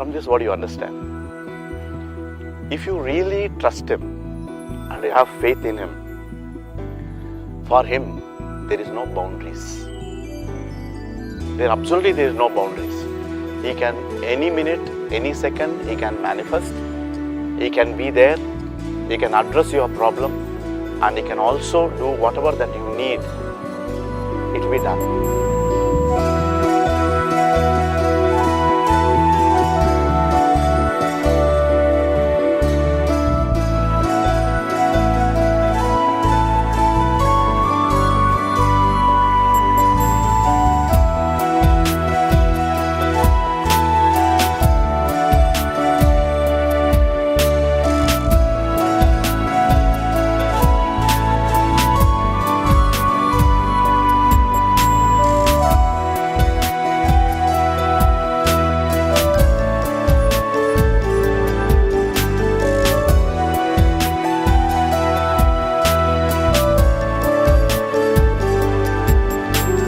from this, what do you understand? If you really trust Him and you have faith in Him, for Him there is no boundaries. There is no boundaries. He can, any minute, any second, He can manifest. He can be there. He can address your problem, and He can also do whatever that you need. It will be done.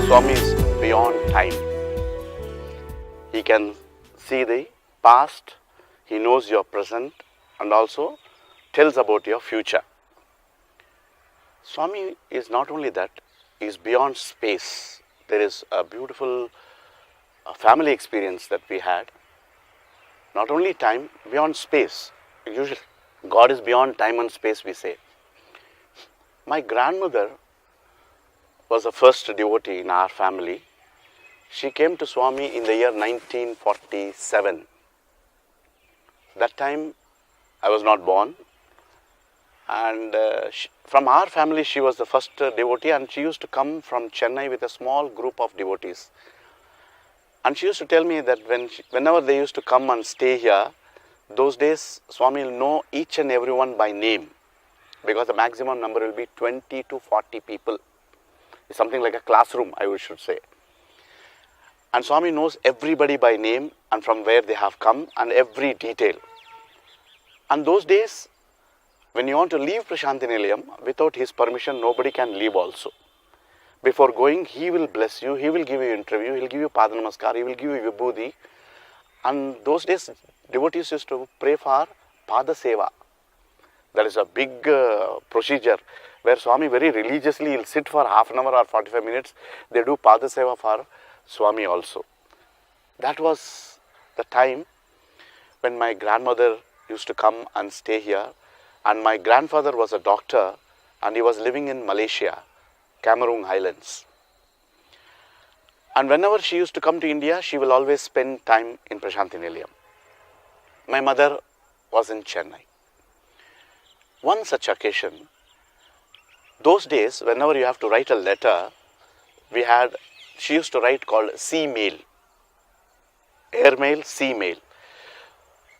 Swami is beyond time. He can see the past, He knows your present, and also tells about your future. Swami is not only that, He is beyond space. There is a beautiful family experience that we had. Not only time, beyond space. Usually, God is beyond time and space, we say. My grandmother was the first devotee in our family. She came to Swami in the year 1947. That time I was not born, and from our family she was the first devotee, and she used to come from Chennai with a small group of devotees. And she used to tell me that whenever they used to come and stay here, those days Swami will know each and everyone by name, because the maximum number will be 20 to 40 people. It's something like a classroom, I should say. And Swami knows everybody by name and from where they have come and every detail. And those days, when you want to leave Prashanti Nilayam, without his permission, nobody can leave also. Before going, he will bless you, he will give you interview, he will give you Pada Namaskar, he will give you Vibhuti. And those days, devotees used to pray for Pada Seva. That is a big procedure where Swami very religiously will sit for half an hour or 45 minutes. They do Pada Seva for Swami also. That was the time when my grandmother used to come and stay here. And my grandfather was a doctor and he was living in Malaysia, Cameroon Highlands. And whenever she used to come to India, she will always spend time in Prashanti Nilayam. My mother was in Chennai. One such occasion, those days, whenever you have to write a letter, she used to write called sea mail, air mail, sea mail.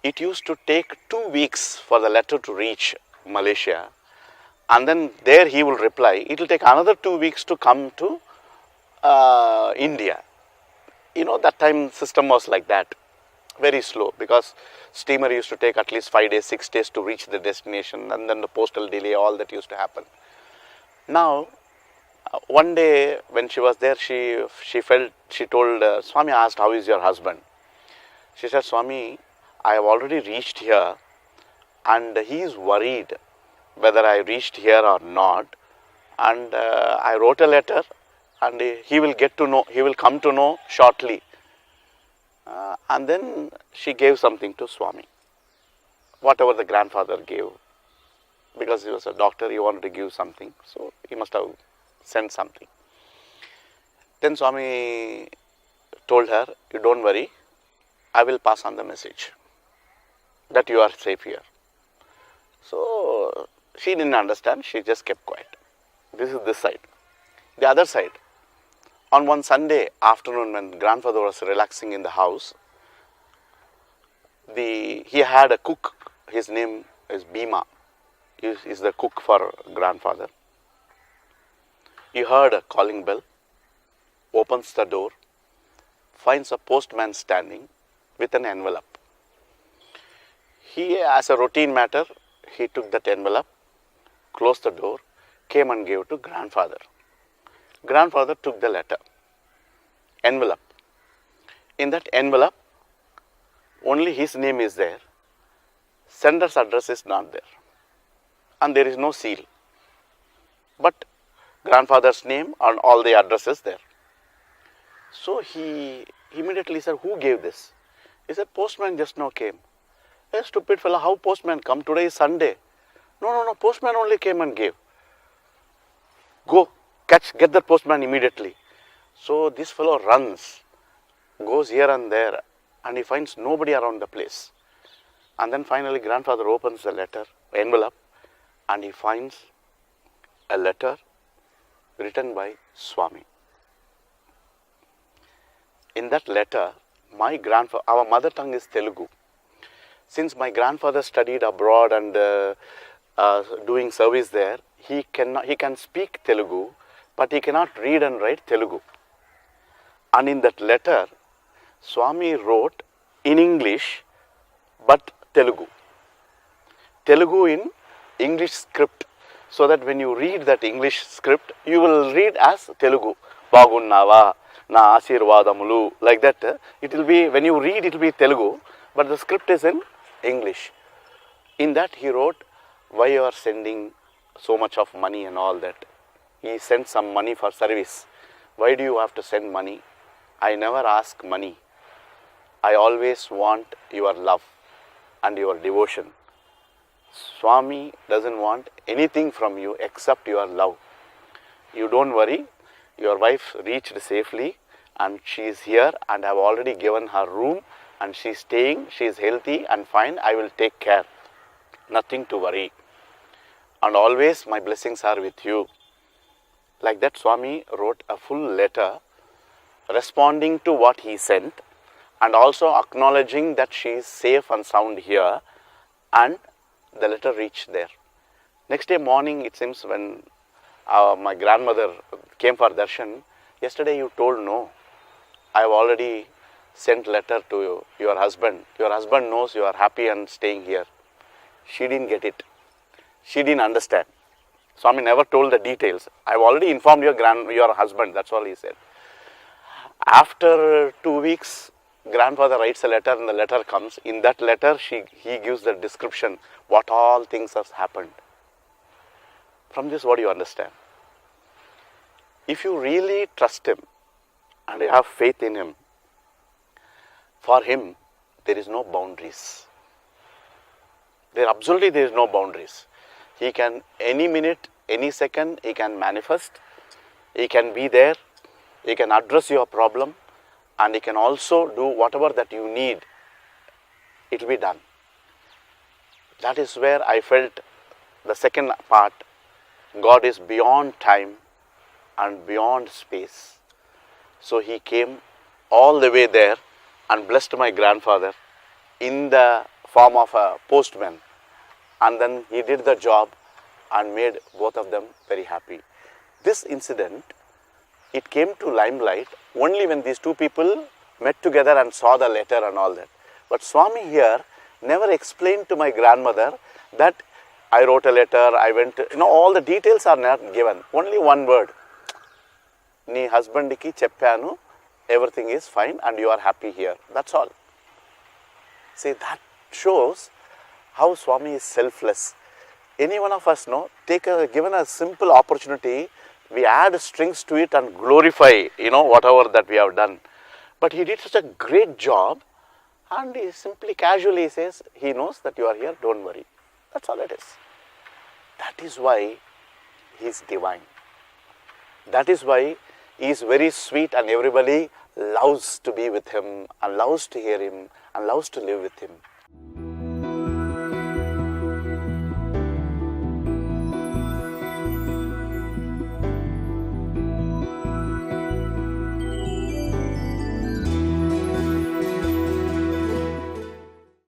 It used to take 2 weeks for the letter to reach Malaysia, and then there he will reply. It will take another 2 weeks to come to India. You know, that time system was like that, very slow, because steamer used to take at least 5 days, 6 days to reach the destination, and then the postal delay, all that used to happen. Now, one day when she was there, she told, Swami asked, how is your husband? She said, Swami, I have already reached here and he is worried whether I reached here or not, and I wrote a letter and he will come to know shortly. And then she gave something to Swami, whatever the grandfather gave. Because he was a doctor, he wanted to give something, so he must have sent something. Then Swami told her, you don't worry, I will pass on the message that you are safe here. So she didn't understand, she just kept quiet. This is this side. The other side, on one Sunday afternoon when grandfather was relaxing in the house, he had a cook, his name is Bhima. He is the cook for grandfather. He heard a calling bell, opens the door, finds a postman standing with an envelope. He, as a routine matter, he took that envelope, closed the door, came and gave to grandfather. Grandfather took the letter, envelope. In that envelope only his name is there, sender's address is not there, and there is no seal, but grandfather's name and all the addresses there. So he immediately said, who gave this? He said, postman just now came. Hey, stupid fellow, how postman come? Today is Sunday. No, postman only came and gave. Go, get the postman immediately. So this fellow runs, goes here and there, and he finds nobody around the place. And then finally grandfather opens the letter, envelope, and he finds a letter written by Swami. In that letter, our mother tongue is Telugu. Since my grandfather studied abroad and doing service there, he can speak Telugu, but he cannot read and write Telugu. And in that letter, Swami wrote in English, but Telugu. Telugu in English script, so that when you read that English script, you will read as Telugu. Bagunnava, na asirvadamulo, like that. It will be, when you read, it will be Telugu, but the script is in English. In that he wrote, why you are sending so much of money and all that. He sent some money for service. Why do you have to send money? I never ask money. I always want your love and your devotion. Swami doesn't want anything from you except your love. You don't worry, your wife reached safely and she is here, and I have already given her room and she is staying, she is healthy and fine, I will take care. Nothing to worry. And always my blessings are with you. Like that, Swami wrote a full letter responding to what he sent, and also acknowledging that she is safe and sound here, and the letter reached there. Next day morning, it seems, when my grandmother came for darshan, yesterday you told no, I have already sent letter to your husband. Your husband knows you are happy and staying here. She didn't get it. She didn't understand. Swami never told the details. I have already informed your husband, that's all he said. After 2 weeks, grandfather writes a letter and the letter comes. In that letter, he gives the description, what all things have happened. From this, what do you understand? If you really trust him and you have faith in him, for him, there is no boundaries. There is no boundaries. He can, any minute, any second, he can manifest. He can be there. He can address your problem, and he can also do whatever that you need. It will be done. That is where I felt the second part. God is beyond time and beyond space. So he came all the way there and blessed my grandfather in the form of a postman. And then he did the job and made both of them very happy. This incident, it came to limelight only when these two people met together and saw the letter and all that. But Swami here never explained to my grandmother that I wrote a letter, I went, all the details are not given. Only one word. Nee husband ki cheppanu, everything is fine and you are happy here. That's all. See, that shows how Swami is selfless. Any one of us, given a simple opportunity, we add strings to it and glorify, whatever that we have done. But he did such a great job, and he simply casually says, he knows that you are here, don't worry. That's all it is. That is why he is divine. That is why he is very sweet and everybody loves to be with him and loves to hear him and loves to live with him.